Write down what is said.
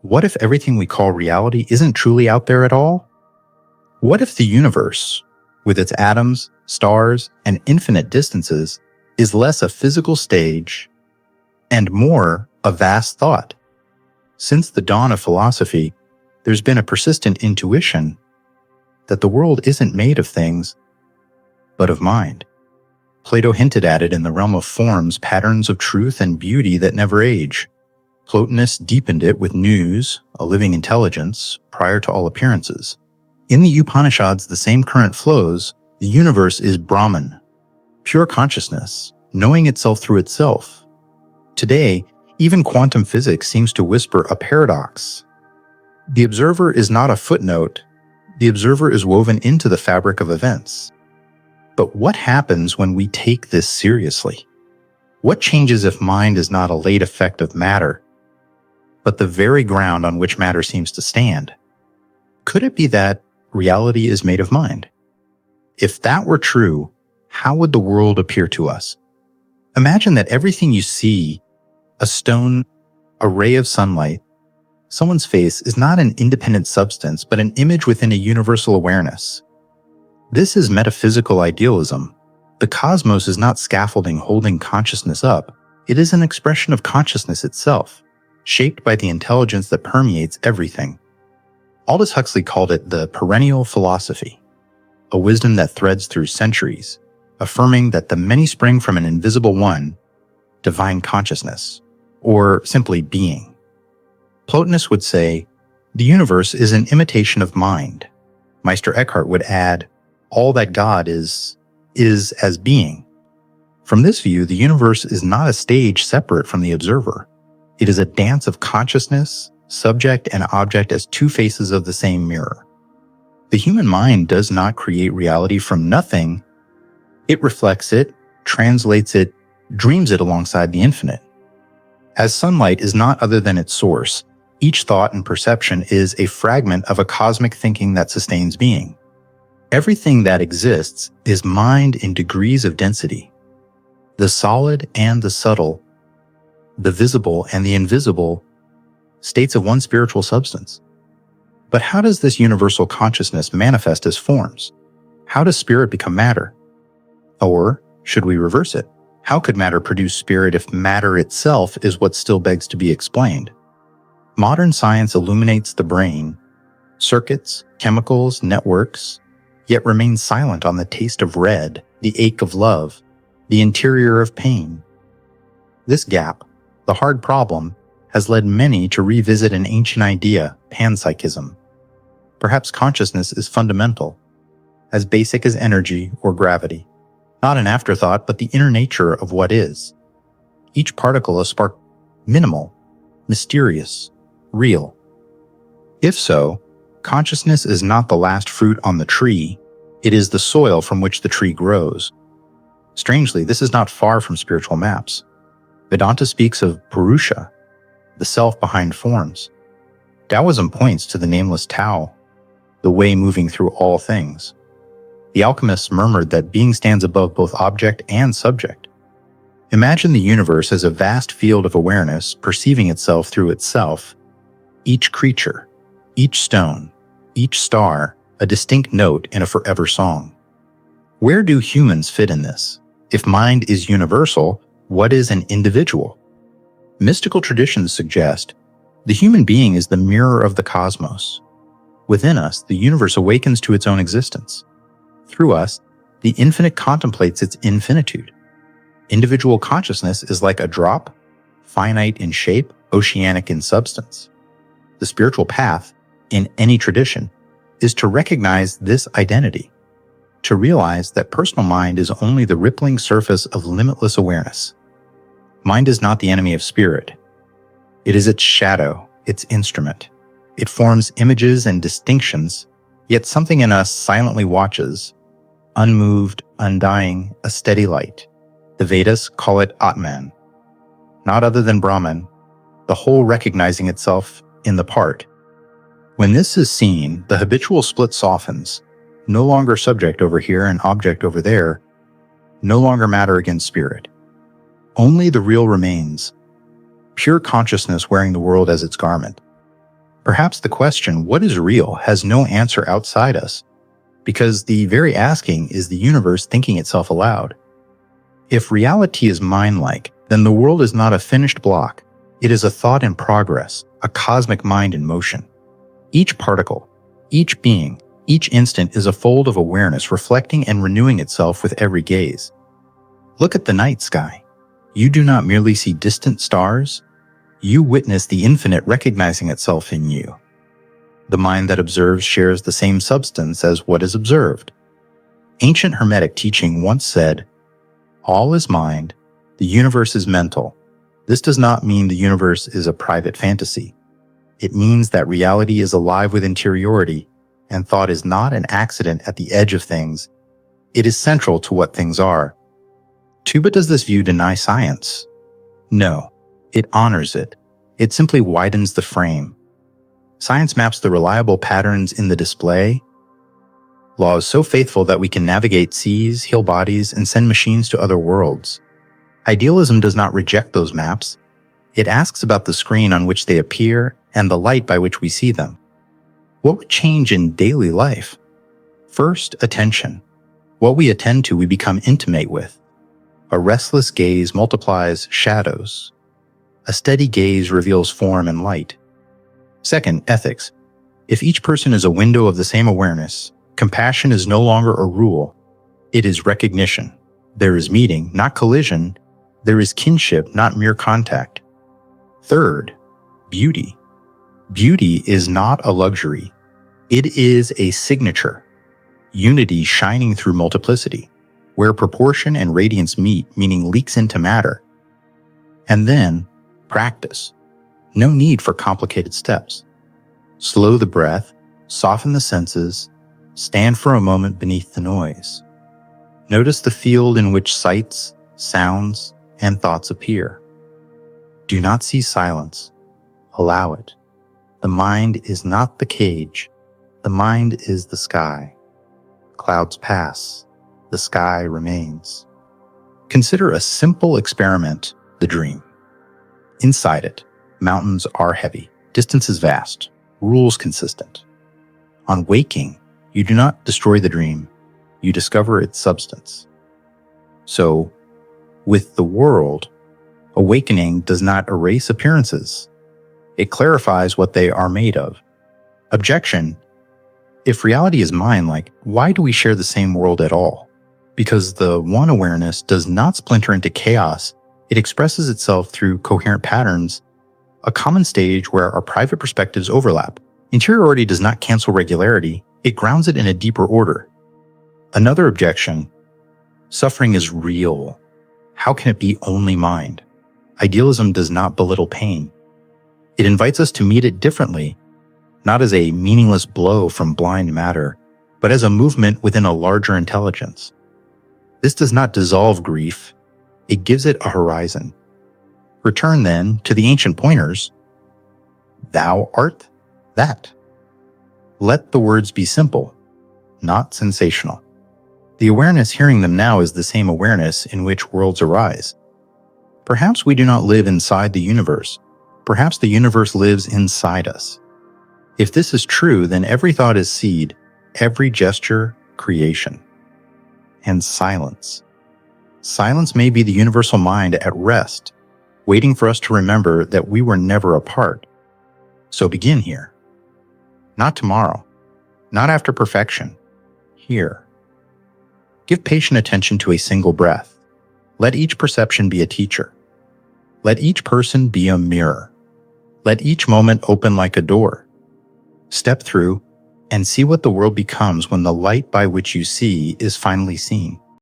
What if everything we call reality isn't truly out there at all? What if the universe, with its atoms, stars, and infinite distances, is less a physical stage and more a vast thought? Since the dawn of philosophy, there's been a persistent intuition that the world isn't made of things, but of mind. Plato hinted at it in the realm of forms, patterns of truth and beauty that never age. Plotinus deepened it with nous, a living intelligence, prior to all appearances. In the Upanishads, the same current flows. The universe is Brahman, pure consciousness, knowing itself through itself. Today, even quantum physics seems to whisper a paradox. The observer is not a footnote. The observer is woven into the fabric of events. But what happens when we take this seriously? What changes if mind is not a late effect of matter, but the very ground on which matter seems to stand? Could it be that reality is made of mind? If that were true, how would the world appear to us? Imagine that everything you see, a stone, a ray of sunlight, someone's face, is not an independent substance, but an image within a universal awareness. This is metaphysical idealism. The cosmos is not scaffolding holding consciousness up. It is an expression of consciousness itself, shaped by the intelligence that permeates everything. Aldous Huxley called it the perennial philosophy, a wisdom that threads through centuries, affirming that the many spring from an invisible one, divine consciousness, or simply being. Plotinus would say, the universe is an imitation of mind. Meister Eckhart would add, all that God is as being. From this view, the universe is not a stage separate from the observer. It is a dance of consciousness, subject and object as two faces of the same mirror. The human mind does not create reality from nothing. It reflects it, translates it, dreams it alongside the infinite. As sunlight is not other than its source, each thought and perception is a fragment of a cosmic thinking that sustains being. Everything that exists is mind in degrees of density. The solid and the subtle, the visible and the invisible, states of one spiritual substance. But how does this universal consciousness manifest as forms? How does spirit become matter? Or should we reverse it? How could matter produce spirit if matter itself is what still begs to be explained? Modern science illuminates the brain, circuits, chemicals, networks, yet remains silent on the taste of red, the ache of love, the interior of pain. This gap, the hard problem, has led many to revisit an ancient idea, panpsychism. Perhaps consciousness is fundamental, as basic as energy or gravity, not an afterthought, but the inner nature of what is. Each particle a spark, minimal, mysterious, real. If so, consciousness is not the last fruit on the tree, it is the soil from which the tree grows. Strangely, this is not far from spiritual maps. Vedanta speaks of Purusha, the self behind forms. Taoism points to the nameless Tao, the way moving through all things. The alchemists murmured that being stands above both object and subject. Imagine the universe as a vast field of awareness perceiving itself through itself. Each creature, each stone, each star, a distinct note in a forever song. Where do humans fit in this? If mind is universal, what is an individual? Mystical traditions suggest the human being is the mirror of the cosmos. Within us, the universe awakens to its own existence. Through us, the infinite contemplates its infinitude. Individual consciousness is like a drop, finite in shape, oceanic in substance. The spiritual path, in any tradition, is to recognize this identity, to realize that personal mind is only the rippling surface of limitless awareness. Mind is not the enemy of spirit. It is its shadow, its instrument. It forms images and distinctions, yet something in us silently watches, unmoved, undying, a steady light. The Vedas call it Atman, not other than Brahman, the whole recognizing itself in the part. When this is seen, the habitual split softens, no longer subject over here and object over there, no longer matter against spirit. Only the real remains, pure consciousness wearing the world as its garment. Perhaps the question, what is real, has no answer outside us, because the very asking is the universe thinking itself aloud. If reality is mind-like, then the world is not a finished block. It is a thought in progress, a cosmic mind in motion. Each particle, each being, each instant is a fold of awareness reflecting and renewing itself with every gaze. Look at the night sky. You do not merely see distant stars, you witness the infinite recognizing itself in you. The mind that observes shares the same substance as what is observed. Ancient Hermetic teaching once said, "All is mind, the universe is mental." This does not mean the universe is a private fantasy. It means that reality is alive with interiority, and thought is not an accident at the edge of things. It is central to what things are. But does this view deny science? No, it honors it. It simply widens the frame. Science maps the reliable patterns in the display, laws so faithful that we can navigate seas, heal bodies, and send machines to other worlds. Idealism does not reject those maps. It asks about the screen on which they appear and the light by which we see them. What would change in daily life? First, attention. What we attend to, we become intimate with. A restless gaze multiplies shadows. A steady gaze reveals form and light. Second, ethics. If each person is a window of the same awareness, compassion is no longer a rule. It is recognition. There is meeting, not collision. There is kinship, not mere contact. Third, beauty. Beauty is not a luxury. It is a signature. Unity shining through multiplicity, where proportion and radiance meet, meaning leaks into matter. And then, practice. No need for complicated steps. Slow the breath, soften the senses, stand for a moment beneath the noise. Notice the field in which sights, sounds, and thoughts appear. Do not see silence. Allow it. The mind is not the cage. The mind is the sky. Clouds pass. The sky remains. Consider a simple experiment, the dream. Inside it, mountains are heavy, distances vast, rules consistent. On waking, you do not destroy the dream, you discover its substance. So, with the world, awakening does not erase appearances. It clarifies what they are made of. Objection: if reality is mind-like, why do we share the same world at all? Because the one awareness does not splinter into chaos, it expresses itself through coherent patterns, a common stage where our private perspectives overlap. Interiority does not cancel regularity, it grounds it in a deeper order. Another objection: suffering is real. How can it be only mind? Idealism does not belittle pain. It invites us to meet it differently, not as a meaningless blow from blind matter, but as a movement within a larger intelligence. This does not dissolve grief, it gives it a horizon. Return then to the ancient pointers. Thou art that. Let the words be simple, not sensational. The awareness hearing them now is the same awareness in which worlds arise. Perhaps we do not live inside the universe. Perhaps the universe lives inside us. If this is true, then every thought is seed, every gesture, creation. And silence. Silence may be the universal mind at rest, waiting for us to remember that we were never apart. So begin here. Not tomorrow, not after perfection, here. Give patient attention to a single breath. Let each perception be a teacher. Let each person be a mirror. Let each moment open like a door. Step through and see what the world becomes when the light by which you see is finally seen.